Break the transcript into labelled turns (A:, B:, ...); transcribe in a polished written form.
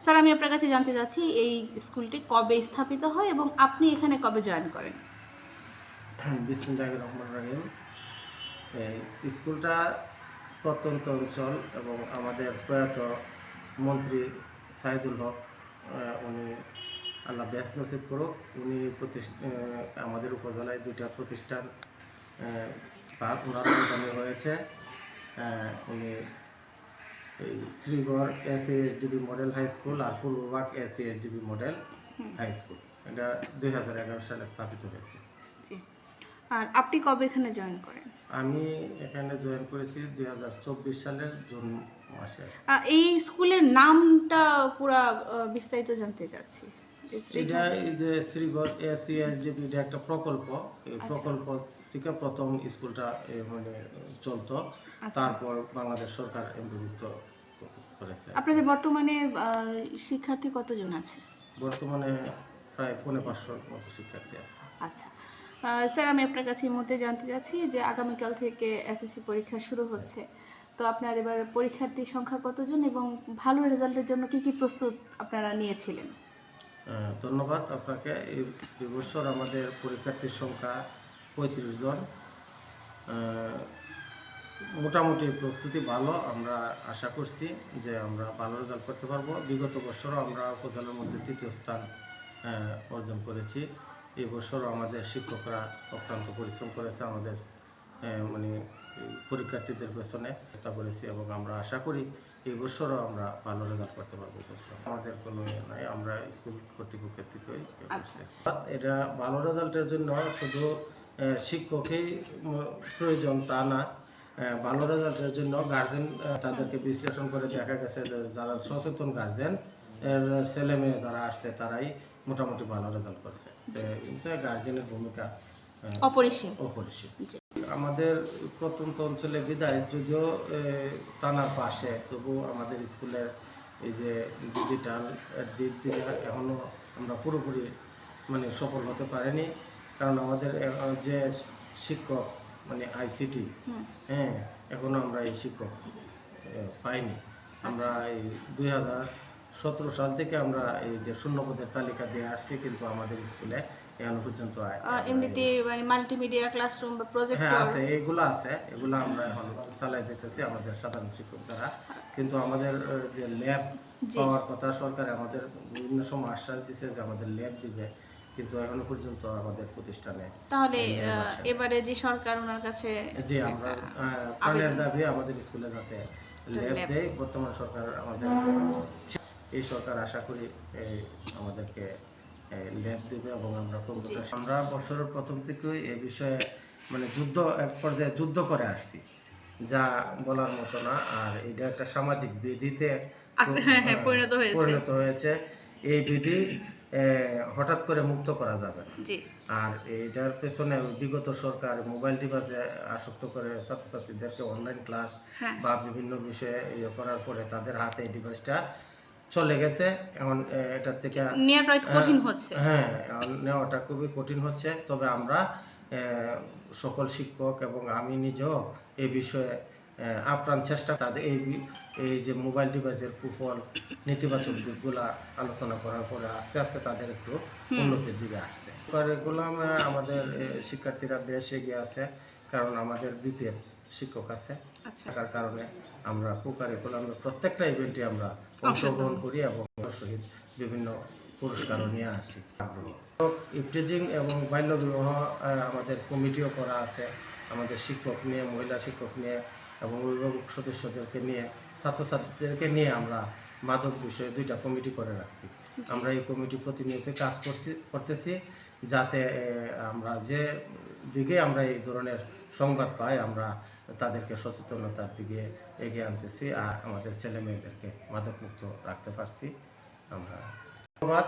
A: Sir, আমি আপনার কাছে জানতে চাচ্ছি এই স্কুলটি কবে স্থাপিত হয় এবং আপনি এখানে কবে জয়েন করেন?
B: বিসমিল্লাহির রহমানির রহিম। এই স্কুলটা প্রত্যন্ত অঞ্চল এবং আমাদের প্রয়াত মন্ত্রী সাইদুল হক, উনি আল্লাহ ব্যস্ত নসিব করুক, উনি আমাদের উপজেলায় দুইটা প্রতিষ্ঠান তার ওনার অনুদানে হয়েছে। উনি এই শ্রীগড় এসএএসডিবি মডেল হাই স্কুল আর পূর্ববাগ এসএএসডিবি মডেল হাই স্কুল, এটা 2011 সালে স্থাপিত হয়েছে।
A: জি। আর আপনি কবে এখানে জয়েন করেন?
B: আমি এখানে জয়েন করেছি 2024 সালের জুন মাসে।
A: এই স্কুলের নামটা পুরা বিস্তারিত জানতে চাচ্ছি।
B: এটা এই যে শ্রীগড় এসএএসডিবি, এটা একটা প্রকল্প। এই প্রকল্প থেকে প্রথম স্কুলটা মানে চলতো, তারপর বাংলাদেশ সরকার এমপিভুক্ত করেছে।
A: আপনাদের বর্তমানে শিক্ষার্থী কতজন আছে?
B: বর্তমানে প্রায় 550 মতো শিক্ষার্থী আছে।
A: আচ্ছা স্যার, আমি আপনার কাছে এই মুহূর্তে জানতে চাচ্ছি যে আগামীকাল থেকে এসএসসি পরীক্ষা শুরু হচ্ছে, তো আপনার এবার পরীক্ষার্থীর সংখ্যা কতজন এবং ভালো রেজাল্টের জন্য কি কি প্রস্তুত আপনারা নিয়েছিলেন?
B: ধন্যবাদ আপনাকে। এই বছর আমাদের পরীক্ষার্থীর সংখ্যা 35 জন। মোটামুটি প্রস্তুতি ভালো, আমরা আশা করছি যে আমরা ভালো রেজাল্ট করতে পারবো। বিগত বছরও আমরা উপজেলার মধ্যে 3য় স্থান অর্জন করেছি। এই বছরও আমাদের শিক্ষকরা অক্লান্ত পরিশ্রম করেছে, আমাদের মানে পরীক্ষার্থীদের পেছনে চেষ্টা করেছি এবং আমরা আশা করি এই বছরও আমরা ভালো রেজাল্ট করতে পারবো। আমাদের কোনো নাই, আমরা স্কুল কর্তৃপক্ষের থেকেই। এটা ভালো রেজাল্টের জন্য শুধু শিক্ষকই প্রয়োজন তা না, ভালো রেজাল্টের জন্য গার্জেন তাদেরকে বিশ্লেষণ করে দেখা গেছে যে যারা সচেতন গার্জেন ছেলে মেয়ে যারা আসছে তারাই মোটামুটি ভালো রেজাল্ট করছে। গার্জেনের ভূমিকা অপরিসীম। আমাদের প্রত্যন্ত অঞ্চলে বিদায় যদিও থানার পাশে, তবু আমাদের স্কুলের এই যে ডিজিটাল দিক থেকে এখনও আমরা পুরোপুরি মানে সফল হতে পারিনি, কারণ আমাদের যে শিক্ষক মানে আইসিটি, এখনও আমরা এই শিক্ষক পাইনি। আমরা এই 2017 সাল থেকে আমরা এই যে শূন্যপদের তালিকা দিয়ে আসছি, কিন্তু আমাদের স্কুলে এখনো পর্যন্ত
A: এমনিতে মানে মাল্টিমিডিয়া ক্লাসরুম বা প্রজেক্টর
B: আছে, এগুলো আছে, এগুলো আমরা এখন চালাই যেতেছি আমাদের সাধারণ শিক্ষক দ্বারা। কিন্তু আমাদের যে ল্যাব পাওয়ার কথা, সরকার আমাদের বিভিন্ন সময় আশ্বাস দিয়েছে যে আমাদের ল্যাব দিবে, কিন্তু এখনো পর্যন্ত আমাদের প্রতিষ্ঠানে।
A: তাহলে এবারে যে সরকার ওনার কাছে
B: যে আমরা প্রাণের দাবি আমাদের স্কুলে যাতে ল্যাব দেয়। বর্তমান সরকার আমাদের এই সরকার আশা করি আমাদেরকে ল্যাব দেবে এবং আমরা বছরের প্রথম থেকেই এ বিষয়ে মানে এক পর্যায়ে যুদ্ধ করে আসছি, যা বলার মতো না। আর এটা একটা সামাজিক বিধিতে পরিণত হয়েছে। এই বিধি হঠাৎ করে মুক্ত করা যাবে না। আর এইটার পেছনে বিগত সরকার মোবাইল ডিভাইসে আসক্ত করে ছাত্রছাত্রীদেরকে অনলাইন ক্লাস বা বিভিন্ন বিষয়ে ইয়ে করার পরে তাদের হাতে এই ডিভাইসটা চলে গেছে। এখন এটার থেকে নেওয়াটা খুবই কঠিন হচ্ছে। তবে আমরা সকল শিক্ষক এবং আমি নিজেও এই বিষয়ে আপ্রাণ চেষ্টা, তাদের এই যে মোবাইল ডিভাইসের কুফল নেতিবাচক দিকগুলা আলোচনা করার পরে আস্তে আস্তে তাদের একটু উন্নতির দিকে আসছে। কারিকুলাম আমাদের শিক্ষার্থীরা বেশ এগিয়ে আছে, কারণ আমাদের বিপিএড শিক্ষক আছে, থাকার কারণে আমরা কারিকুলামের প্রত্যেকটা ইভেন্টে আমরা অংশগ্রহণ করি এবং সহিত বিভিন্ন পুরস্কারও নিয়ে আসি। ইফটিজিং এবং বাল্য বিবাহ আমাদের কমিটিও করা আছে, আমাদের শিক্ষক নিয়ে, মহিলা শিক্ষক নিয়ে এবং অভিভাবক সদস্যদেরকে নিয়ে, ছাত্রছাত্রীদেরকে নিয়ে আমরা মাদক বিষয়ে 2টা কমিটি করে রাখছি। আমরা এই কমিটি প্রতিনিয়ত কাজ করতেছি, যাতে আমরা যে দিকে আমরা এই ধরনের সংবাদ পাই আমরা তাদেরকে সচেতনতার দিকে এগিয়ে আনতেছি আর আমাদের ছেলে মেয়েদেরকে মাদকমুক্ত রাখতে পারছি আমরা। ধন্যবাদ।